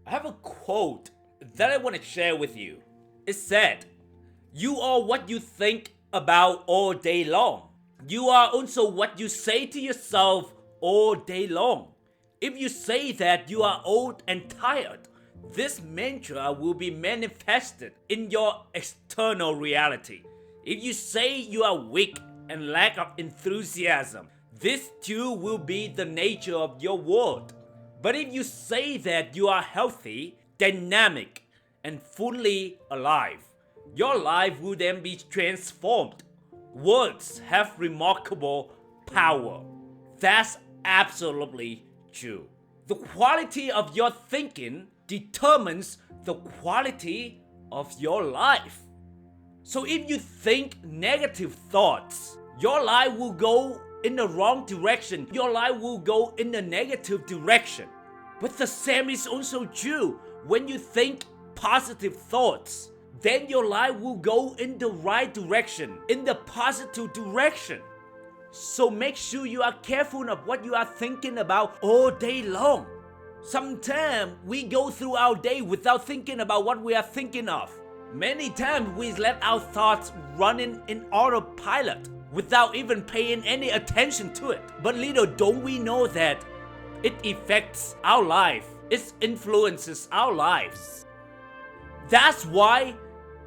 I have a quote that I want to share with you. It said, "You are what you think about all day long. You are also what you say to yourself all day long. If you say that you are old and tired, this mantra will be manifested in your external reality. If you say you are weak and lack of enthusiasm, this too will be the nature of your world. But if you say that you are healthy, dynamic, and fully alive, your life will then be transformed. Words have remarkable power." That's absolutely true. The quality of your thinking determines the quality of your life. So if you think negative thoughts, your life will go in the wrong direction. Your life will go in the negative direction. But the same is also true. When you think positive thoughts, then your life will go in the right direction, in the positive direction. So make sure you are careful of what you are thinking about all day long. Sometimes we go through our day without thinking about what we are thinking of. Many times we let our thoughts run in autopilot without even paying any attention to it. But little don't we know that it affects our life. It influences our lives. That's why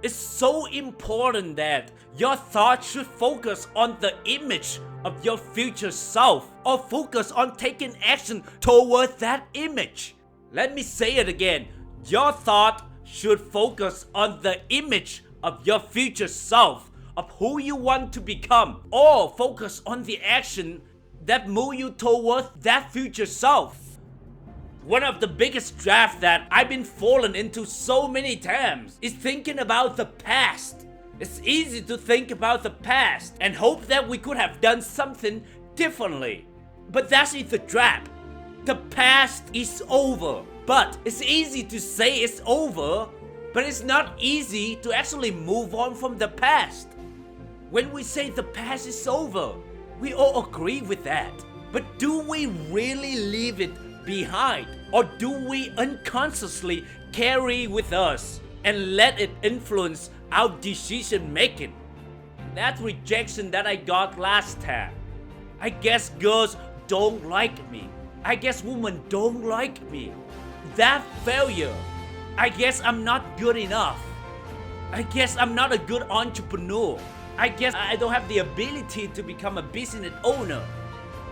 it's so important that your thoughts should focus on the image of your future self, or focus on taking action towards that image. Let me say it again. Your thought should focus on the image of your future self, of who you want to become, or focus on the action that move you towards that future self. One of the biggest traps that I've been fallen into so many times is thinking about the past. It's easy to think about the past and hope that we could have done something differently. But that is the trap. The past is over. But it's easy to say it's over, but it's not easy to actually move on from the past. When we say the past is over, we all agree with that. But do we really leave it behind? Or do we unconsciously carry with us and let it influence our decision making? That rejection that I got last time. I guess girls don't like me. I guess women don't like me. That failure. I guess I'm not good enough. I guess I'm not a good entrepreneur. I guess I don't have the ability to become a business owner.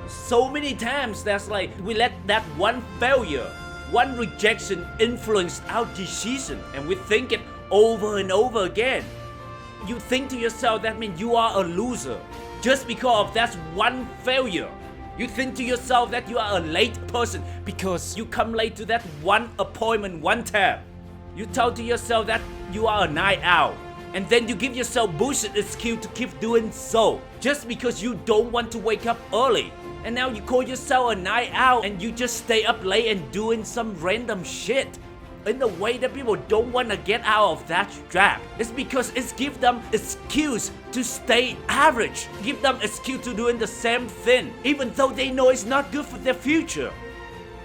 So many times that's like we let that one failure, one rejection influence our decision, and we think it over and over again. You think to yourself that means you are a loser just because of that one failure. You think to yourself that you are a late person because you come late to that one appointment one time. You tell to yourself that you are a night owl, and then you give yourself bullshit excuse to keep doing so just because you don't want to wake up early. And now you call yourself a night owl and you just stay up late and doing some random shit. In the way that people don't want to get out of that trap. It's because it gives them excuse to stay average. Give them excuse to doing the same thing, even though they know it's not good for their future.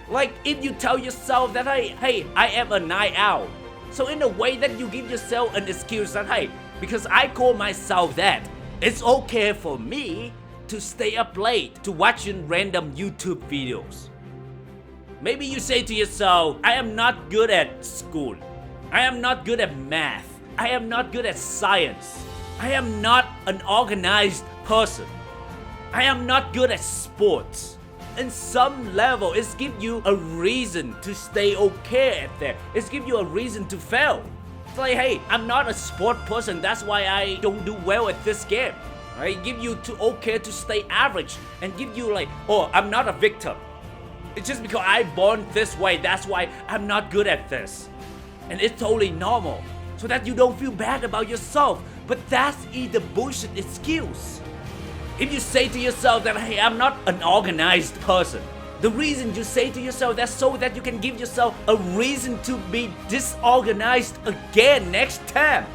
Like if you tell yourself that, hey, I am a night owl. So in a way that you give yourself an excuse that, hey, because I call myself that, it's okay for me to stay up late to watching random YouTube videos. Maybe you say to yourself, I am not good at school. I am not good at math. I am not good at science. I am not an organized person. I am not good at sports. In some level, it's give you a reason to stay okay at that. It's give you a reason to fail. It's like, hey, I'm not a sport person. That's why I don't do well at this game. Right? Give you to okay to stay average and give you like, oh, I'm not a victim. It's just because I born this way. That's why I'm not good at this. And it's totally normal. So that you don't feel bad about yourself. But that's either bullshit excuse. If you say to yourself that, hey, I'm not an organized person. The reason you say to yourself that's so that you can give yourself a reason to be disorganized again next time.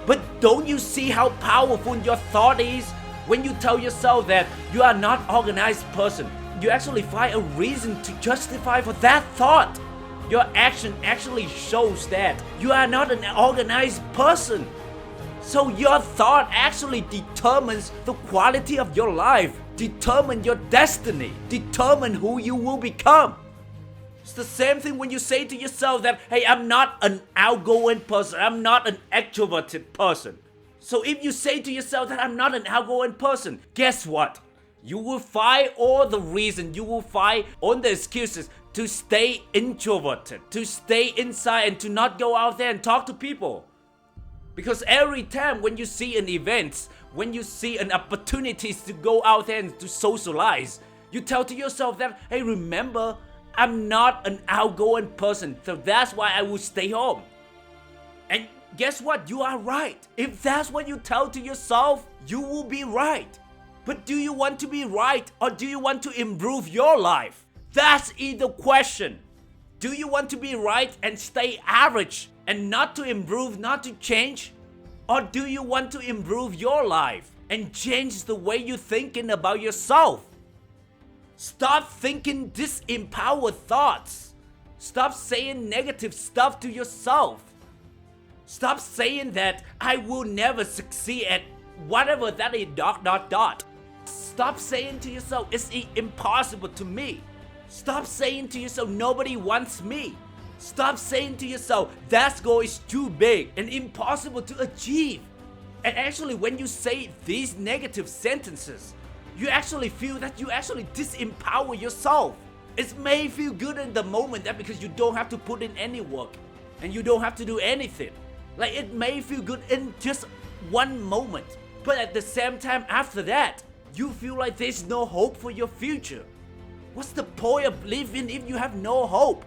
But don't you see how powerful your thought is? When you tell yourself that you are not an organized person, you actually find a reason to justify for that thought. Your action actually shows that you are not an organized person. So your thought actually determines the quality of your life, determine your destiny, determine who you will become. It's the same thing when you say to yourself that, hey, I'm not an outgoing person, I'm not an extroverted person. So if you say to yourself that I'm not an outgoing person, guess what? You will find all the reasons, you will find all the excuses to stay introverted, to stay inside and to not go out there and talk to people. Because every time when you see an event, when you see an opportunity to go out there and to socialize, you tell to yourself that, hey, remember, I'm not an outgoing person, so that's why I will stay home. And guess what? You are right. If that's what you tell to yourself, you will be right. But do you want to be right or do you want to improve your life? That's the question. Do you want to be right and stay average and not to improve, not to change? Or do you want to improve your life and change the way you're thinking about yourself? Stop thinking disempowered thoughts. Stop saying negative stuff to yourself. Stop saying that I will never succeed at whatever that is ... Stop saying to yourself it's impossible to me. Stop saying to yourself nobody wants me. Stop saying to yourself that goal is too big and impossible to achieve. And actually when you say these negative sentences, you actually feel that you actually disempower yourself. It may feel good in the moment that because you don't have to put in any work and you don't have to do anything. Like it may feel good in just one moment, but at the same time after that, you feel like there's no hope for your future. What's the point of living if you have no hope?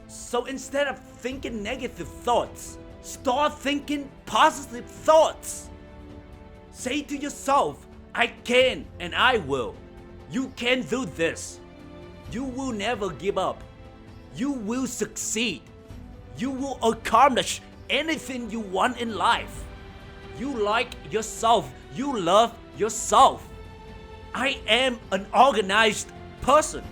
So instead of thinking negative thoughts, start thinking positive thoughts. Say to yourself, I can and I will. You can do this. You will never give up. You will succeed. You will accomplish anything you want in life. You like yourself. You love yourself. I am an organized person.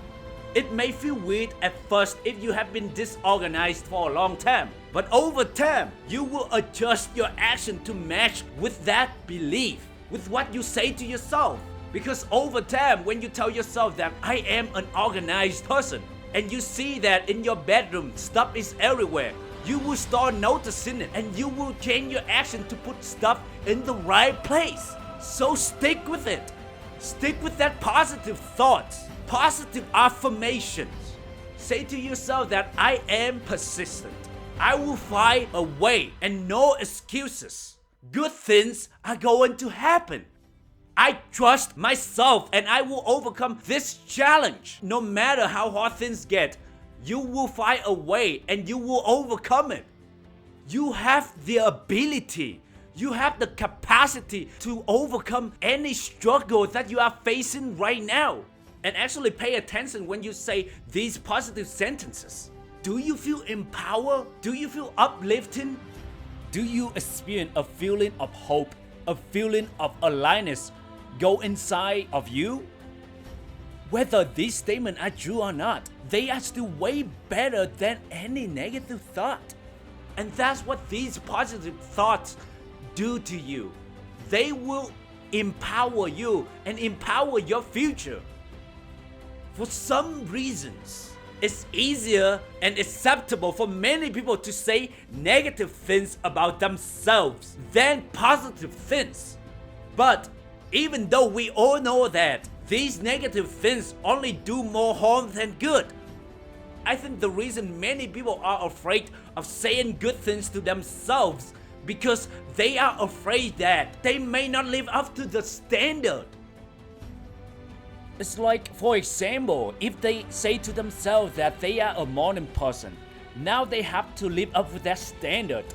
It may feel weird at first if you have been disorganized for a long time, but over time, you will adjust your action to match with that belief, with what you say to yourself. Because over time, when you tell yourself that I am an organized person, and you see that in your bedroom, stuff is everywhere, you will start noticing it and you will change your action to put stuff in the right place. So stick with it. Stick with that positive thoughts, positive affirmations. Say to yourself that I am persistent. I will find a way and no excuses. Good things are going to happen. I trust myself and I will overcome this challenge. No matter how hard things get, you will find a way and you will overcome it. You have the ability, you have the capacity to overcome any struggle that you are facing right now. And actually pay attention when you say these positive sentences. Do you feel empowered? Do you feel uplifting? Do you experience a feeling of hope, a feeling of aliveness go inside of you? Whether these statements are true or not, they are still way better than any negative thought. And that's what these positive thoughts do to you. They will empower you and empower your future. For some reasons, it's easier and acceptable for many people to say negative things about themselves than positive things. But even though we all know that these negative things only do more harm than good, I think the reason many people are afraid of saying good things to themselves because they are afraid that they may not live up to the standard. It's like, for example, if they say to themselves that they are a morning person, now they have to live up with that standard.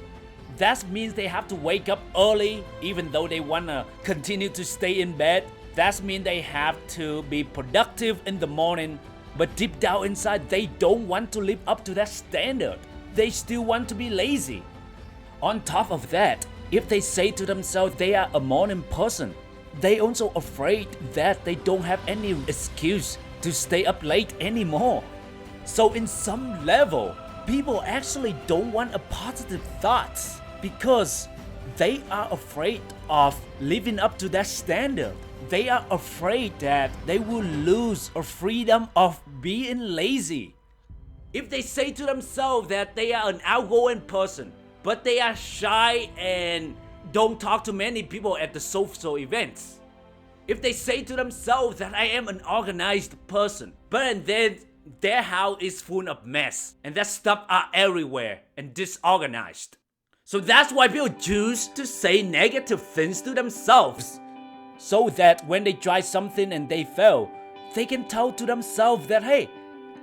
That means they have to wake up early even though they wanna continue to stay in bed. That means they have to be productive in the morning, but deep down inside they don't want to live up to that standard. They still want to be lazy. On top of that, if they say to themselves they are a morning person, they also afraid that they don't have any excuse to stay up late anymore. So in some level, People actually don't want a positive thoughts because they are afraid of living up to that standard. They are afraid that they will lose a freedom of being lazy. If they say to themselves that they are an outgoing person, but they are shy and don't talk to many people at the social events. If they say to themselves that I am an organized person, but then their house is full of mess and that stuff are everywhere and disorganized. So that's why people choose to say negative things to themselves. So that when they try something and they fail, they can tell to themselves that, hey,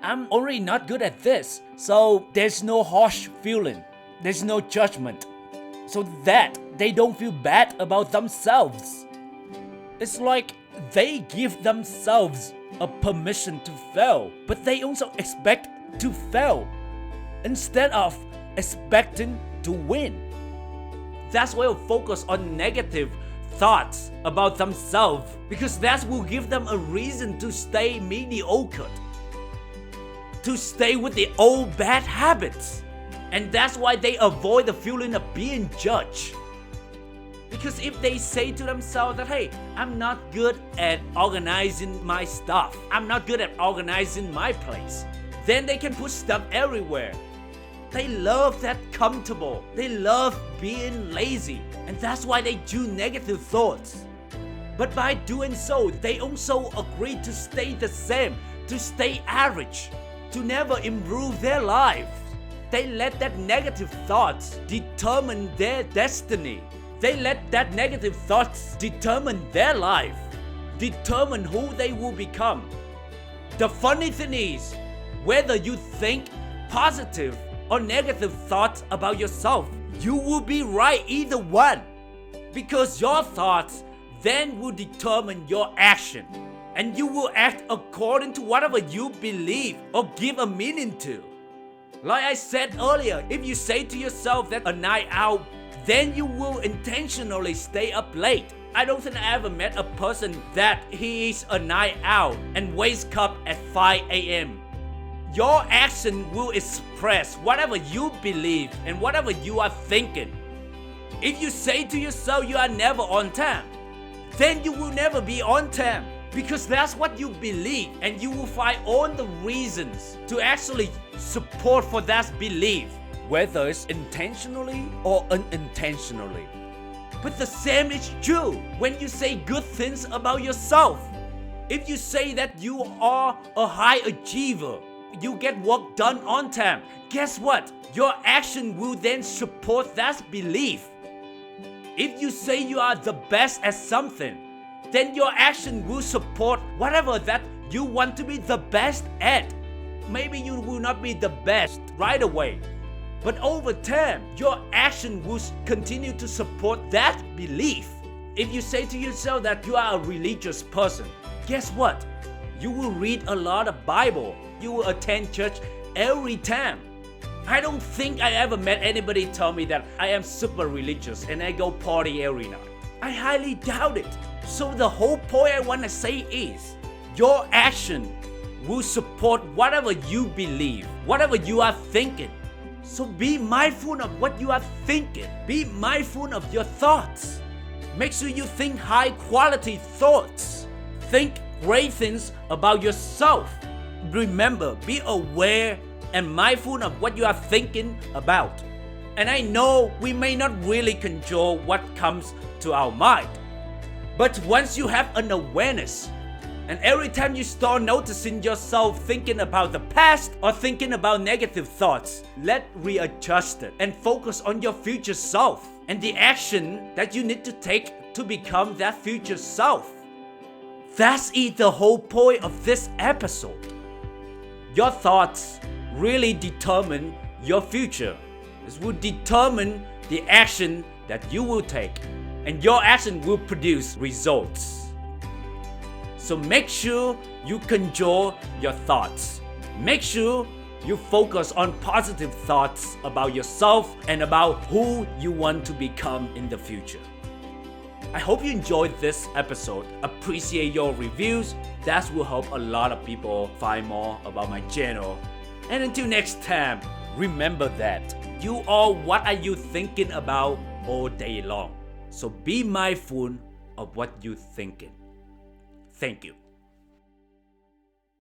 I'm already not good at this. So there's no harsh feeling. There's no judgment. So that they don't feel bad about themselves. It's like they give themselves a permission to fail, but they also expect to fail instead of expecting to win. That's why we focus on negative thoughts about themselves, because that will give them a reason to stay mediocre, to stay with the old bad habits. And that's why they avoid the feeling of being judged. Because if they say to themselves that, hey, I'm not good at organizing my stuff, I'm not good at organizing my place, then they can put stuff everywhere. They love that comfortable. They love being lazy. And that's why they do negative thoughts. But by doing so, they also agree to stay the same, to stay average, to never improve their lives. They let that negative thoughts determine their destiny. They let that negative thoughts determine their life, determine who they will become. The funny thing is, whether you think positive or negative thoughts about yourself, you will be right either one. Because your thoughts then will determine your action. And you will act according to whatever you believe or give a meaning to. Like I said earlier, if you say to yourself that a night out, then you will intentionally stay up late. I don't think I ever met a person that he is a night out and wakes up at 5 a.m. Your action will express whatever you believe and whatever you are thinking. If you say to yourself you are never on time, then you will never be on time. Because that's what you believe, and you will find all the reasons to actually support for that belief, whether it's intentionally or unintentionally. But the same is true when you say good things about yourself. If you say that you are a high achiever, you get work done on time, guess what? Your action will then support that belief. If you say you are the best at something, then your action will support whatever that you want to be the best at. Maybe you will not be the best right away, but over time, your action will continue to support that belief. If you say to yourself that you are a religious person, guess what? You will read a lot of Bible. You will attend church every time. I don't think I ever met anybody tell me that I am super religious and I go party every night. I highly doubt it. So the whole point I want to say is, your action will support whatever you believe, whatever you are thinking. So be mindful of what you are thinking. Be mindful of your thoughts. Make sure you think high quality thoughts. Think great things about yourself. Remember, be aware and mindful of what you are thinking about. And I know we may not really control what comes to our mind. But once you have an awareness, and every time you start noticing yourself thinking about the past or thinking about negative thoughts, let's readjust it and focus on your future self and the action that you need to take to become that future self. That's the whole point of this episode. Your thoughts really determine your future. This will determine the action that you will take, and your action will produce results. So make sure you control your thoughts. Make sure you focus on positive thoughts about yourself and about who you want to become in the future. I hope you enjoyed this episode. Appreciate your reviews. That will help a lot of people find more about my channel. And until next time, Remember that. You are what are you thinking about all day long. So be mindful of what you're thinking. Thank you.